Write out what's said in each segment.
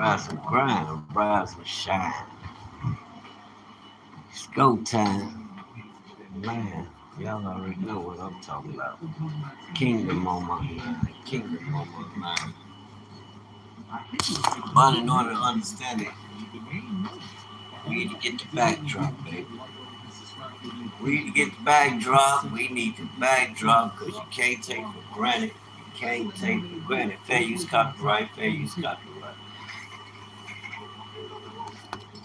rise and grind, rise and shine. It's go time. Man, y'all already know what I'm talking about. Kingdom on my mind. Kingdom on my mind. But in order to understand it, we need to get the backdrop, baby. We need to get the backdrop. We need the backdrop because you can't take for granted. You can't take for granted. Fair use copyright, fair use copyright.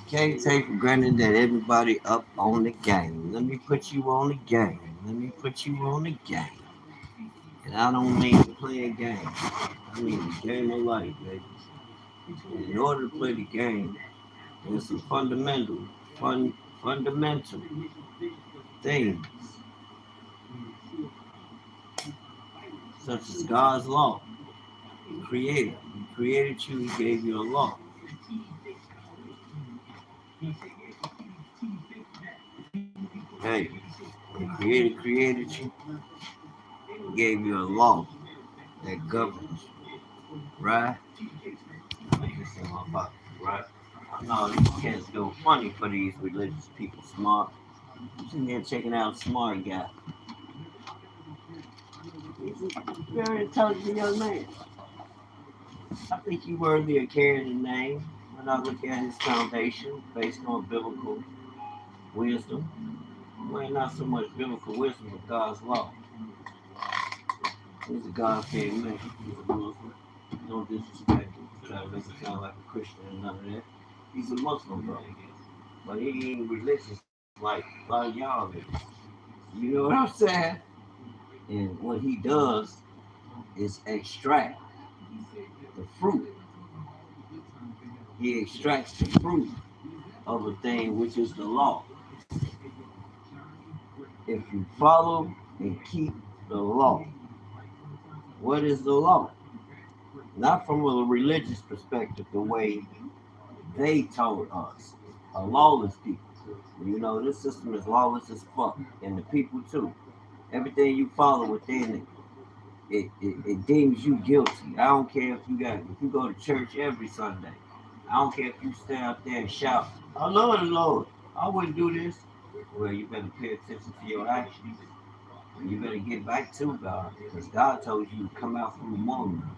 Can't take for granted that everybody up on the game. Let me put you on the game. Let me put you on the game. And I don't mean to play a game. I mean the game of life, baby. And in order to play the game, there's some fundamental things, such as God's law. Creator. He created you, he gave you a law. Hey, the Creator created you, he gave you a law that governs you, right? This in my pocket, right? I know these cats go funny for these religious people, smart. I'm sitting there checking out smart guy. He's a very intelligent young man. I think he's worthy of carrying the name when I look at his foundation based on biblical wisdom. Well, not so much biblical wisdom, but God's law. He's a God-feared man. He's a Muslim. No disrespect. Try to make him sound like a Christian and none of that. He's a Muslim, bro. But he ain't religious like a lot of y'all is. You know what I'm saying? And what he does is extract the fruit. He extracts the fruit of a thing, which is the law. If you follow and keep the law, what is the law? Not from a religious perspective, the way they told us, a lawless people. You know, this system is lawless as fuck, and the people too. Everything you follow within it deems you guilty. I don't care if you go to church every Sunday. I don't care if you stand up there and shout, "I love the Lord. I wouldn't do this." Well, you better pay attention to your actions. And you better get back to God, because God told you to come out from among them.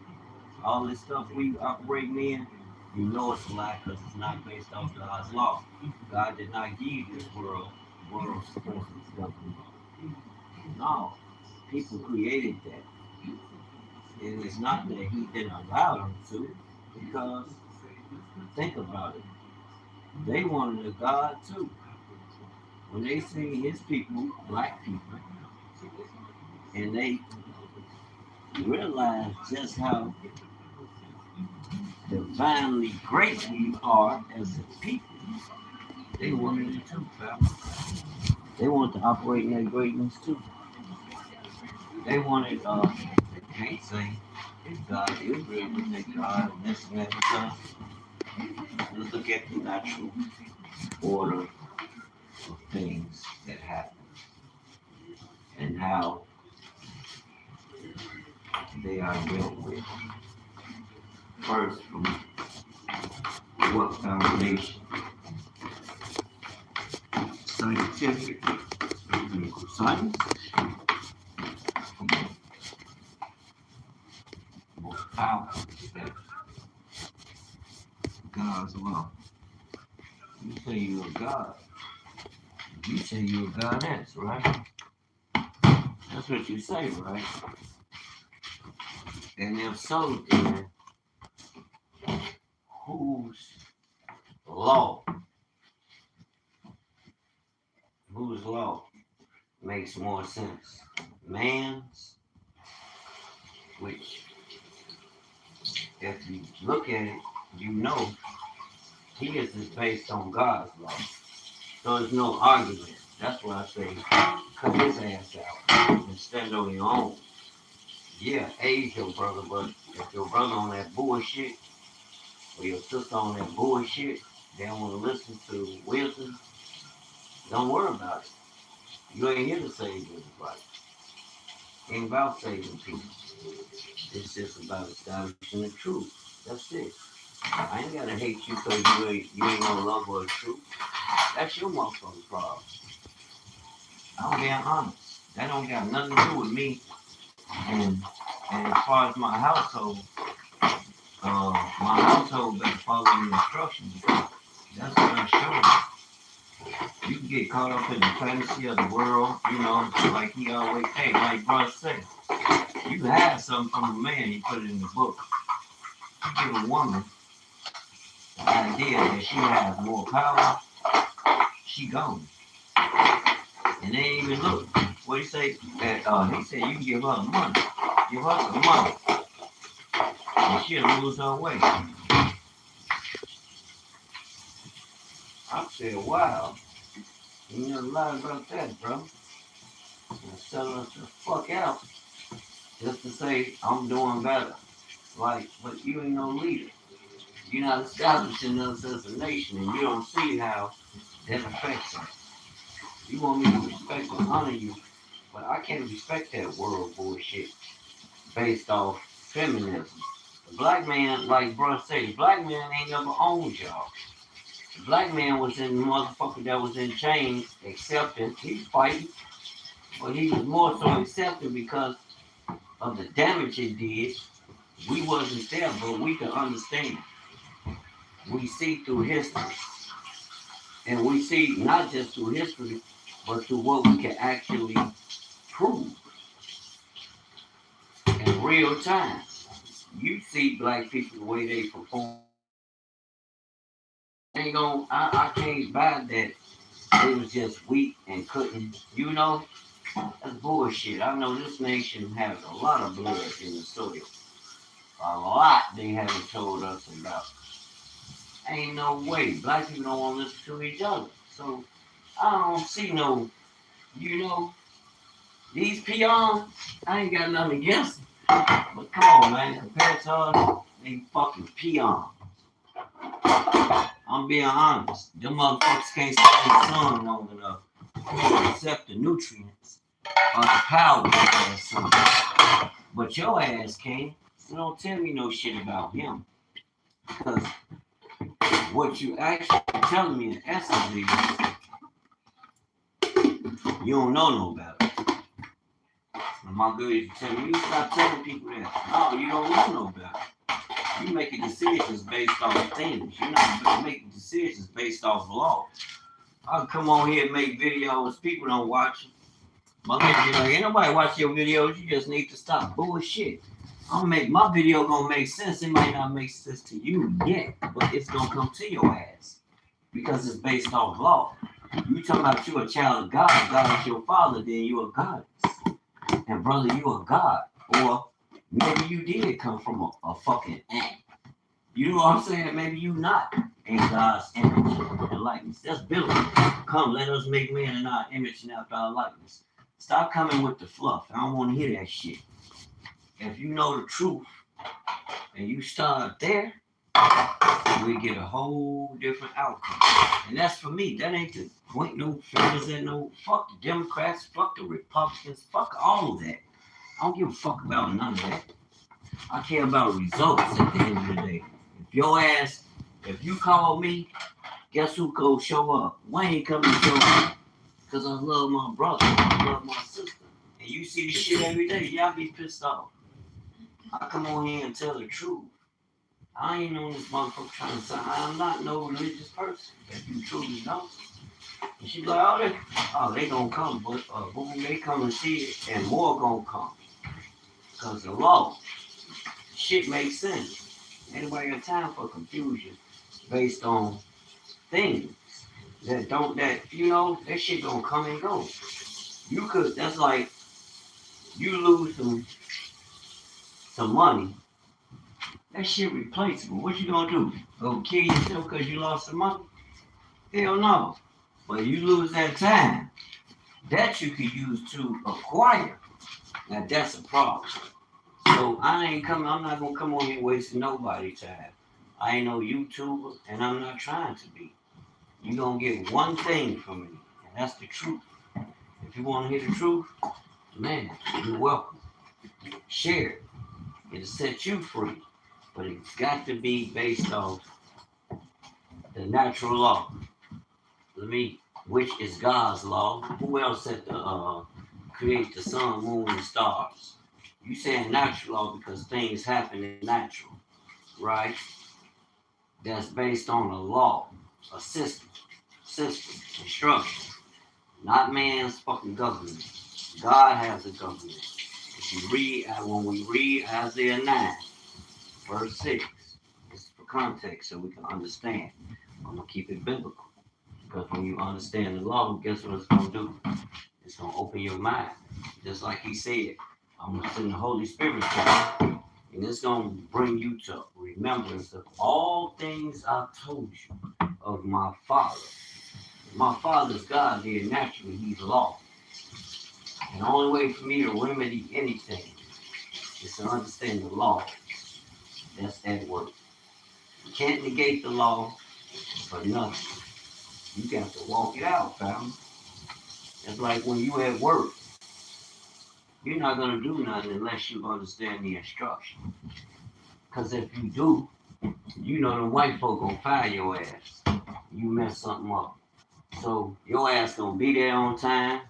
All this stuff we operating in, you know it's a lie because it's not based off God's law. God did not give this world's presence government. No, people created that. And it's not that he didn't allow them to, because think about it. They wanted a God too. When they see his people, black people, and they realize just how divinely great we are as a people, they wanted it too, fam. They wanted to operate in that greatness too. They wanted, they can't say God is real, but they God and this and that because let's look at the natural order of things that happen and how they are dealt with. First, from what foundation? Scientific, science, most powerful steps. God's law. You say you're a God. You say you're a goddess, right? That's what you say, right? And if so, then whose law, whose law makes more sense? Man's, which, if you look at it, you know his is based on God's law. So there's no argument. That's why I say cut his ass out and stand on your own. Yeah, aid your brother, but if your brother on that bullshit or your sister on that bullshit, they don't want to listen to wisdom, don't worry about it. You ain't here to save everybody. Ain't about saving people. It's just about establishing the truth. That's it. I ain't gotta hate you because you ain't no love or truth. That's your motherfucking problem. I'm being honest. That don't got nothing to do with me. And and as far as my household better follow the instructions. That's what I show you. You can get caught up in the fantasy of the world, like he always, hey, like Bruce said, you have something from a man, he put it in the book. You give a woman the idea that she has more power, she gone. And they ain't even look. What he say? He said you can give her the money. Give her some money. And she'll lose her way. I said, wow. You never lied about that, bro. And selling us the fuck out just to say I'm doing better. Like, but you ain't no leader. You're not establishing us as a nation, and you don't see how that affects us. You want me to respect and honor you, but I can't respect that world bullshit based off feminism. The black man, like Bruce said, the black man ain't never owned y'all. The black man was in the motherfucker that was in chains, accepting, he's fighting, but he was more so accepting because of the damage it did. We wasn't there, but we can understand. We see through history. And we see not just through history, but through what we can actually prove in real time. You see black people the way they perform. I can't buy that they was just weak and couldn't, that's bullshit. I know this nation has a lot of blood in the soil. A lot they haven't told us about. Ain't no way. Black people don't want to listen to each other. So I don't see no, you know, these peons, I ain't got nothing against them. But come on, man, compared to us, they fucking peons. I'm being honest. Them motherfuckers can't stay in the sun long enough to accept the nutrients or the power of that sun. But your ass can. So don't tell me no shit about him. Because what you actually telling me in essence is you don't know no better. And my good is telling you stop telling people that. No, you don't know no better. You making decisions based off things. You're not making decisions based off law. I'll come on here and make videos. People don't watch them. My lady be like, ain't nobody watch your videos. You just need to stop bullshit. I'm gonna make my video gonna make sense. It might not make sense to you yet, but it's gonna come to your ass because it's based off law. You talking about you a child of God, God is your father, then you a goddess. And brother, you a god. Or maybe you did come from a fucking ant. You know what I'm saying? Maybe you not in God's image and likeness. That's biblical. Come, let us make man in our image and after our likeness. Stop coming with the fluff. I don't want to hear that shit. If you know the truth and you start there, we get a whole different outcome. And that's for me. That ain't to point no fingers at no fuck the Democrats, fuck the Republicans, fuck all of that. I don't give a fuck about none of that. I care about results at the end of the day. If you call me, guess who go show up? Wayne come to show up. Because I love my brother. I love my sister. And you see the shit every day. Y'all be pissed off. I come on here and tell the truth. I ain't on this motherfucker trying to say I'm not no religious person. If you truly know. And she's like, they gonna come, but boom, they come and see it, and more gonna come. Because the law, shit makes sense. Anybody got time for confusion based on things that shit gonna come and go. That's like you lose some money. That shit replaceable. What you gonna do? Go kill yourself because you lost some money? Hell no. But you lose that time that you could use to acquire. Now that's a problem. So I'm not gonna come on here wasting nobody's time. I ain't no YouTuber and I'm not trying to be. You're gonna get one thing from me, and that's the truth. If you wanna hear the truth, man, you're welcome. Share it. It'll set you free. but it's got to be based off the natural law. Which is God's law. Who else said to create the sun, moon, and stars? You saying natural law because things happen in natural, right? That's based on a law, a system, instruction, not man's fucking government. God has a government. If you read, when we read Isaiah 9, verse 6, this is for context so we can understand. I'm going to keep it biblical. Because when you understand the law, guess what it's going to do? It's going to open your mind. Just like he said, I'm going to send the Holy Spirit to you. And it's going to bring you to remembrance of all things I told you of my Father. My Father's God there naturally. He's law. And the only way for me to remedy anything is to understand the law. That's at work. You can't negate the law for nothing. You got to walk it out, fam. It's like when you at work. You're not going to do nothing unless you understand the instruction. Because if you do, you know the white folk going to fire your ass. You mess something up. So your ass going to be there on time,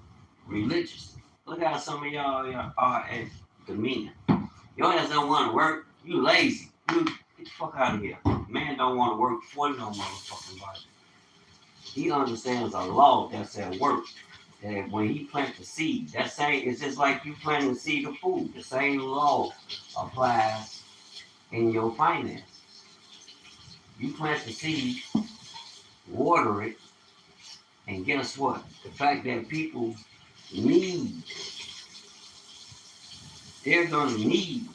religiously. Look how some of y'all are at demeanor. Your ass don't want to work. You lazy. You get the fuck out of here. Man don't want to work for no motherfucking body. He understands a law that's at work. That when he plants the seed, that same, it's just like you planting the seed of food. The same law applies in your finances. You plant the seed, water it, and guess what? The fact that people need, they're going to need,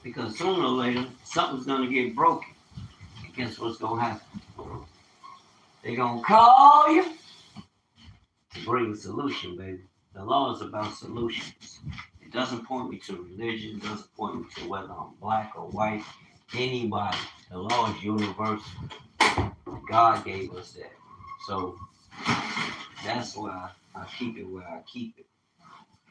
because sooner or later, something's going to get broken. And guess what's going to happen? They're going to call you to bring a solution, baby. The law is about solutions. It doesn't point me to religion. It doesn't point me to whether I'm black or white. Anybody. The law is universal. God gave us that. So that's why I keep it where I keep it.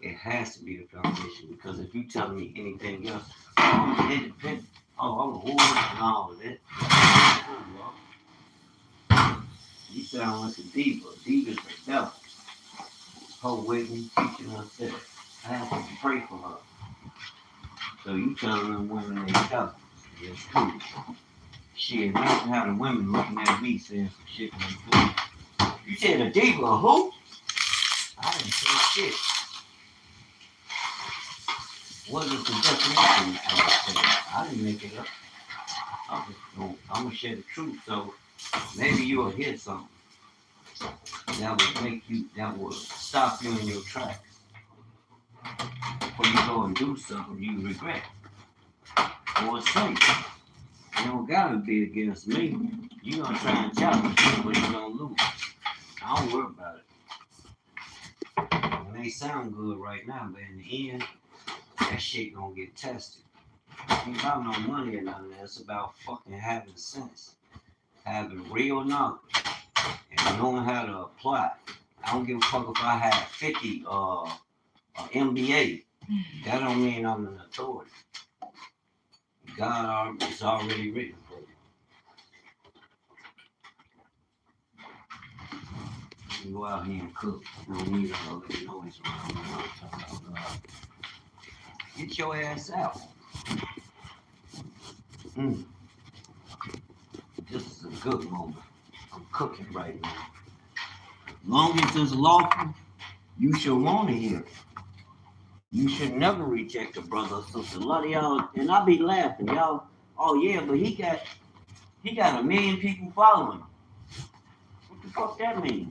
It has to be the foundation, because if you tell me anything else, I'm independent. Oh, I'm a woman and all of that. You sound like a diva. Diva's the devil. Her Whitney teaching us that. I have to pray for her. So you telling them women they devils. It's cool. Shit, imagine how the women looking at me saying some shit like that. You said a diva, who? I didn't say shit. What is the definition of that? I didn't make it up. I'm gonna share the truth, so maybe you'll hear something that will stop you in your tracks. Before you go and do something you regret. Or say, you don't gotta be against me. You gonna try and challenge me, but you gonna lose. I don't worry about it. It may sound good right now, but in the end, that shit gonna get tested. It ain't about no money or nothing. It's about fucking having sense, having real knowledge, and knowing how to apply. I don't give a fuck if I have 50 MBA. That don't mean I'm an authority. God is already written for you. You go out here and cook. You don't need all that noise around. Get your ass out. This is a good moment. I'm cooking right now. As long as it's lawful, you should want to hear it. You should never reject a brother or sister. A lot of y'all, and I be laughing, y'all. Oh yeah, but he got 1 million people following him. What the fuck that mean?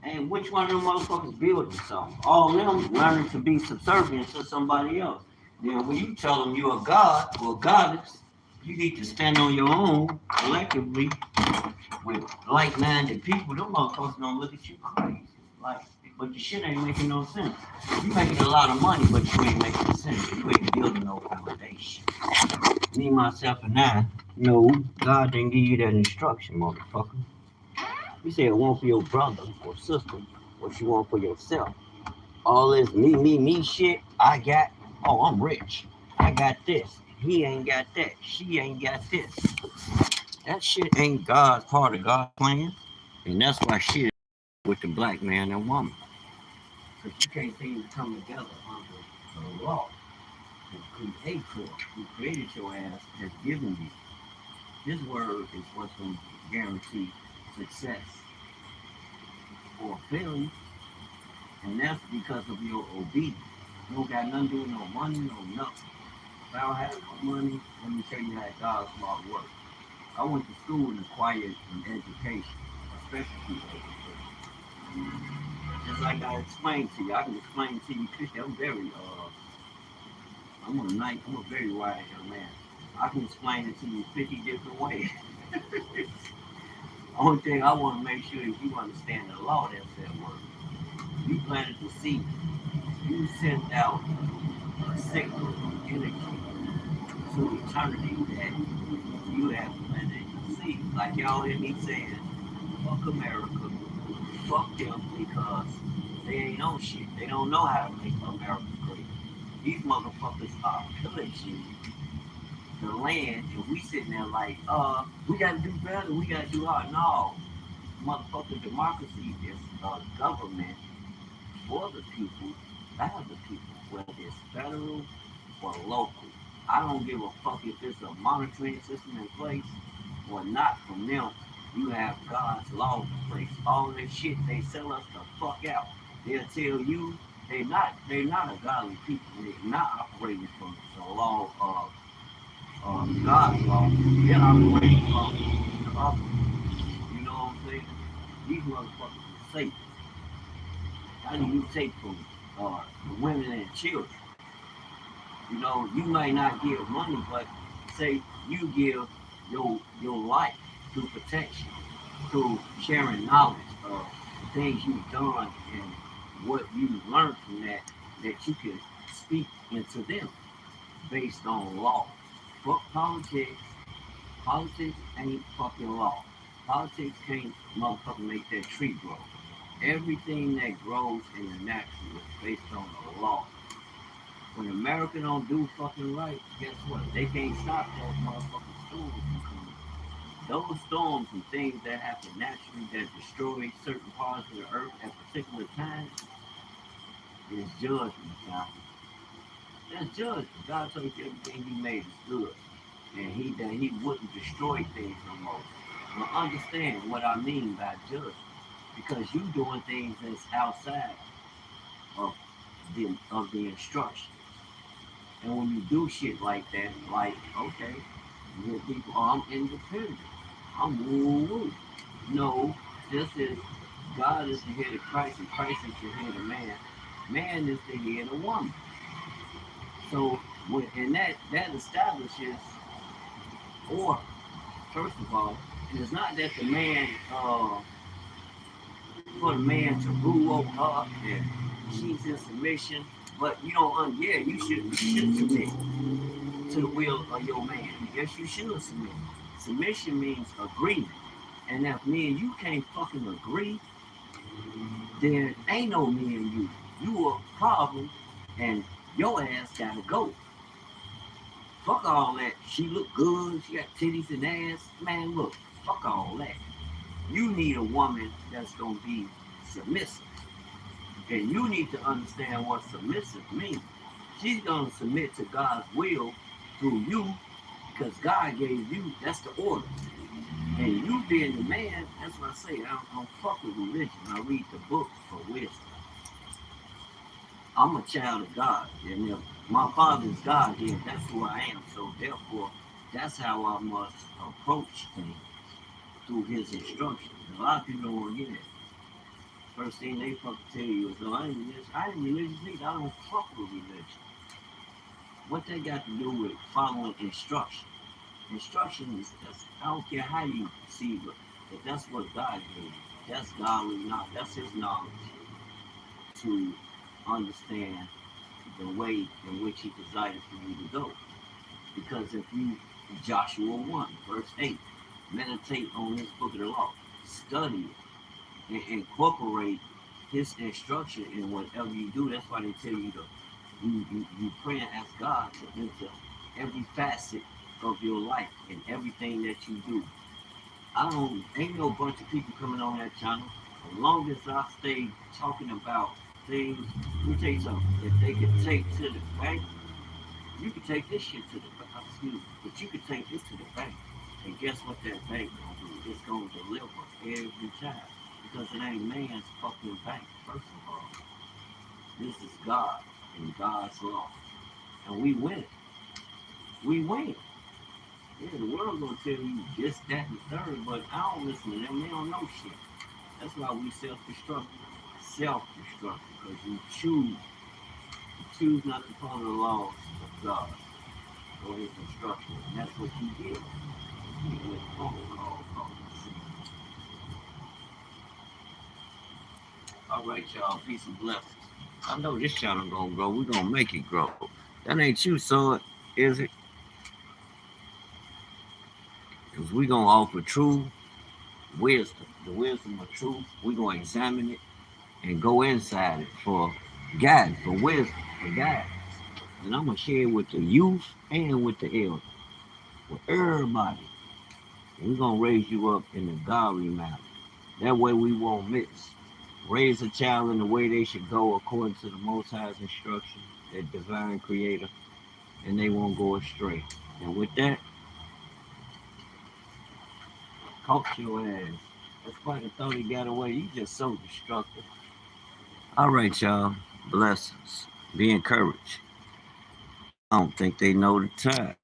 And which one of them motherfuckers building something? All of them learning to be subservient to somebody else. Then when you tell them you're a god or a goddess, you need to stand on your own collectively with like-minded people. Them motherfuckers don't look at you crazy. But your shit ain't making no sense. You making a lot of money, but you ain't making sense. You ain't building no foundation. Me, myself, and I know God didn't give you that instruction, motherfucker. You said one for your brother or sister, what you want for yourself. All this me shit I got, Oh, I'm rich. I got this. He ain't got that. She ain't got this. That shit ain't God's part of God's plan. And that's why shit with the black man and woman. Because you can't seem to come together under the law. The creator who created your ass has given you. His word is what's going to guarantee success or failure. And that's because of your obedience. You don't got nothing to do with no money, no nothing. If I don't have no money, let me tell you how God's law works. I went to school and acquired an education, a specialty education. Just like I explained to you, I can explain to you quickly. I'm a very wise young man. I can explain it to you 50 different ways. Only thing I want to make sure is you understand the law that's at work. You planted the seed. You sent out a signal of energy to eternity that you have planted your seed. Like y'all hear me saying, fuck America, fuck them because they ain't on shit. They don't know how to make America great. These motherfuckers are pillaging the land and we sitting there like, we gotta do better, we gotta do hard. No, motherfucker, democracy is a government for the people, by the people, whether it's federal or local. I don't give a fuck if there's a monitoring system in place or not from them. You have God's law in place. All this shit they sell us the fuck out. They'll tell you they're not a godly people. They're not operating from the law of God's law. They're operating from the other. You know what I'm saying? These motherfuckers are Satan. How do you take from the women and children? You know, you might not give money, but say you give your life through protection, through sharing knowledge of the things you've done and what you've learned from that you can speak into them based on law. Fuck politics. Politics ain't fucking law. Politics can't motherfucking make that tree grow. Everything that grows in the natural is based on the law. When America don't do fucking right, guess what? They can't stop those motherfucking storms from coming. Those storms and things that happen naturally that destroy certain parts of the earth at particular times is judgment, God. That's judgment. God told you everything He made is good, and He wouldn't destroy things no more. Now understand what I mean by judgment, because you doing things that's outside of the instruction. And when you do shit like that, like, okay, you hear people, oh, I'm independent. I'm woo woo. No, this is God is the head of Christ and Christ is the head of man. Man is the head of woman. So and that establishes order. First of all, and it's not that the man for the man to rule over her and she's in submission, but you don't yeah, you should submit to the will of your man. Yes, you should submit. Submission means agreement. And if me and you can't fucking agree, then ain't no me and you. You a problem and your ass gotta go. Fuck all that. She look good, she got titties and ass. Man, look, fuck all that. You need a woman that's gonna be submissive. And you need to understand what submissive means. She's gonna submit to God's will through you because God gave you, that's the order. And you being the man, that's what I say, I don't fuck with religion. I read the book for wisdom. I'm a child of God. And if my father's God, then that's who I am. So therefore, that's how I must approach things through his instructions. A lot of people don't want to hear that. First thing they fucking tell you is, no, I ain't religious. I ain't religious either. I don't fuck with religion. What they got to do with following instruction? Instruction is just, I don't care how you see it, but that's what God gave you. That's godly knowledge. That's his knowledge to understand the way in which he decided for you to go. Because if you, Joshua 1, verse 8, meditate on this book of the law, study it, and incorporate his instruction in whatever you do. That's why they tell you to You pray and ask God to enter every facet of your life and everything that you do. Ain't no bunch of people coming on that channel. As long as I stay talking about things, let me tell you something. If they can take to the bank, you can take this shit to the bank. Excuse me, but you can take this to the bank. And guess what that bank gonna do? It's gonna deliver every time. Because it ain't man's fucking bank, first of all. This is God and God's law. And we win. We win. Yeah, the world gonna tell you this, that, and the third, but I don't listen to them. They don't know shit. That's why we self-destruct. Self-destruct. Because you choose not to follow the laws of God or his instruction. And that's what you did. You went call. All right, y'all. Peace and blessings. I know this channel gonna grow. We're gonna make it grow. That ain't you, son, is it? Because we're gonna offer truth, wisdom, the wisdom of truth. We're gonna examine it and go inside it for guidance, for wisdom, for guidance. And I'm gonna share it with the youth and with the elders, with everybody. We're gonna raise you up in a godly manner. That way we won't miss. Raise a child in the way they should go according to the Most High's instruction, their divine creator, and they won't go astray. And with that, caught your ass. That's why they thought he got away. You just so destructive. All right, y'all. Blessings. Be encouraged. I don't think they know the time.